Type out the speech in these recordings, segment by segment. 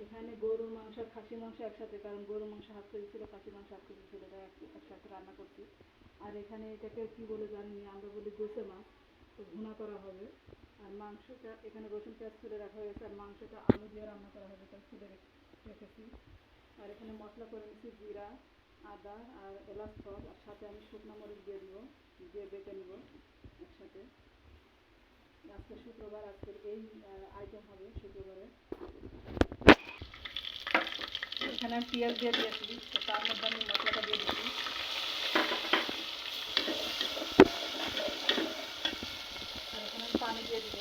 এখানে গরুর মাংস আর খাসির মাংস একসাথে, কারণ গরুর মাংস হাফ কেজি ছিল, খাসির মাংস হাফ কেজি ছিল, এটা একসাথে রান্না করছি। আর এখানে এটাকে কি বলে জানি আমরা বলি গোসে মাছ, তো ভুনা করা হবে। আর মাংসটা এখানে রসুন পেঁয়াজ ছুলে রাখা হয়েছে, আর মাংসটা আলু দিয়ে রান্না করা হবে, তাই ছুলে রেখেছি। আর এখানে মশলা করে নিচ্ছি জিরা, আদা আর এলাচ ফল, আর সাথে আমি শুকনো মরিচ দিয়ে দিব, দিয়ে বেটে নিব একসাথে। আজকে শুক্রবার, আজকের এই আইটেম হবে শুক্রবারে। এখানে আমি পেঁয়াজ দিয়ে দিয়েছি, তো তার মধ্যে আমি মশলাটা দিয়ে দিচ্ছি। আর এখানে আমি পানি দিয়ে দিব।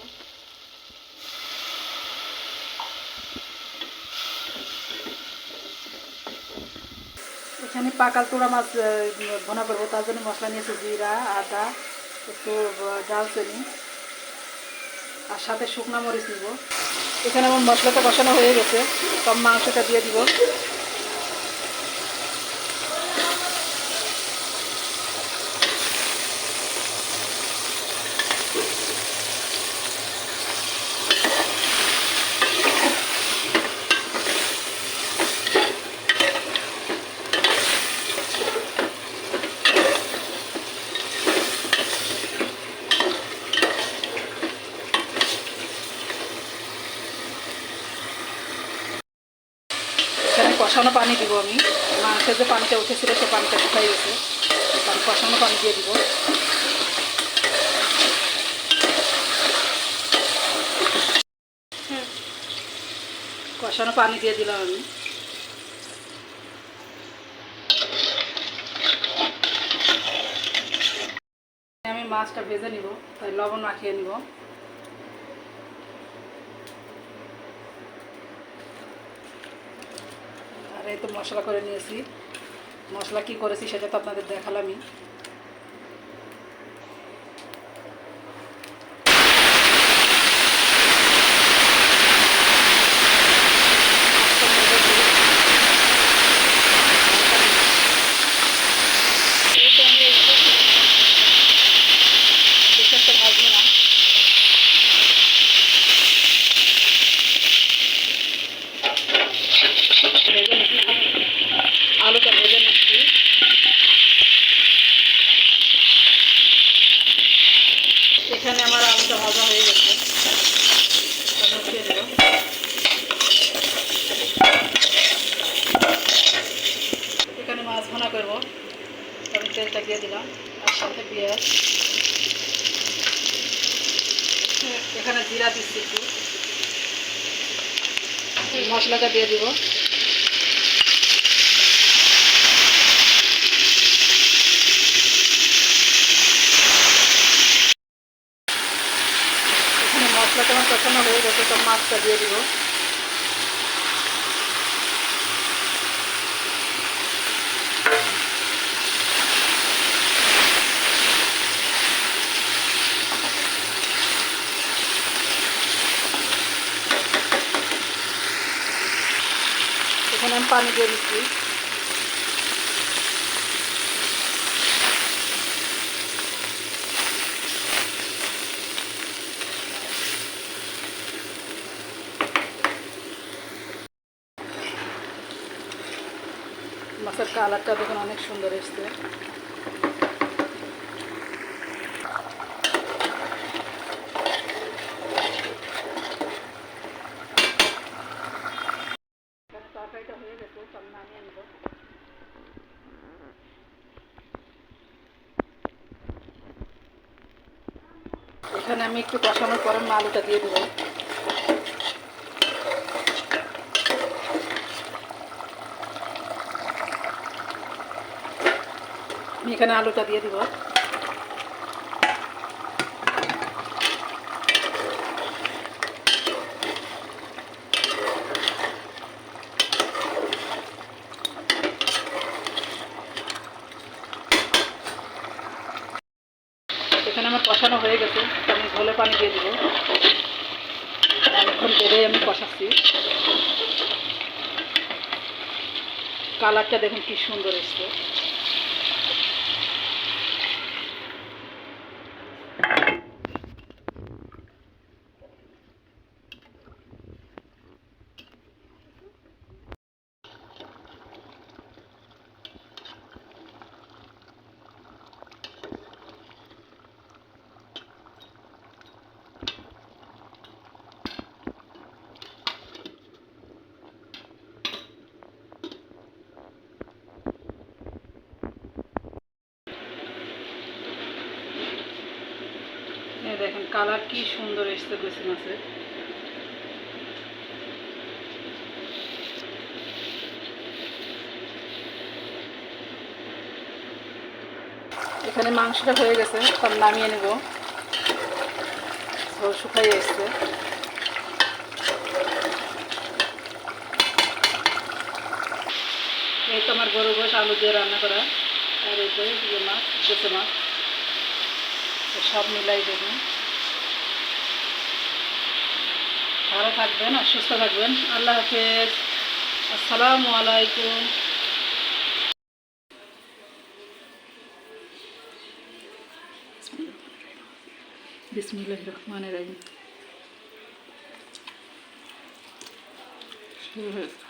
এখানে পাকাল তোড়া মাছ ভুনা করবো, তার জন্য মশলা নিয়েছি জিরা, আদা, একটু দারচিনি আর সাথে শুকনো মরিচ নিব। এখানে আমার মশলাটা কষানো হয়ে গেছে, সব মাংসটা দিয়ে দিব। এখানে কষানো পানি দিব আমি, মাংসের যে পানিটা উঠেছিল সে পানিটা শুকাই গেছে, আমি কষানো পানি দিয়ে দিব। কষানো পানি দিয়ে দিলাম আমি। আমি মাছটা ভেজে নিব, তাই লবণ মাখিয়ে নিব। আর এই তো মশলা করে নিয়েছি, মশলা কি করেছি সেটা তো আপনাদের দেখালামই। আলুটা ভেজে নিচ্ছি। এখানে আমার আলুটা ভাজা হয়ে গেছে, মিশিয়ে দেব। এখানে মাছ ভুনা করবো, আমি তেলটা দিয়ে দিলাম, আর সাথে পেঁয়াজ। এখানে জিরা দিচ্ছি একটু, মশলাটা দিয়ে দিব। এখানে মশলাটা আমার কষানো হয়ে গেছে, তো মাছটা দিয়ে দিব। এখানে আমি পানি দিয়ে দিচ্ছি। মাছের কালারটা দেখুন অনেক সুন্দর এসছে। তরকারিটা হয়ে গেছে, সব নামিয়ে নেব। এখানে আমি একটু কষানোর পরে আলুটা দিয়ে দেবো। আমি এখানে আলুটা দিয়ে দিব। এখানে আমার কষানো হয়ে গেছে, আমি ঝোলে পানি দিয়ে দিব। অনেকক্ষণ ধরে আমি কষাচ্ছি। কালারটা দেখুন কি সুন্দর এসছে। দেখেন কালার কি সুন্দর এসছে গোসি মাছের। এখানে মাংসটা হয়ে গেছে, সব নামিয়ে নেব। ঝোল শুকাইয়ে এসছে। এই তো আমার গরু গোশ আলু দিয়ে রান্না করা, আর এই তো ইয়ে মাছ, গোসে মাছ, সব মিলাই দেবেন। ভালো থাকবেন আর সুস্থ থাকবেন। আল্লাহ হাফেজ। আসসালামু আলাইকুম। বিসমিল্লাহির রহমানির রহিম। শুরু হয়েছে।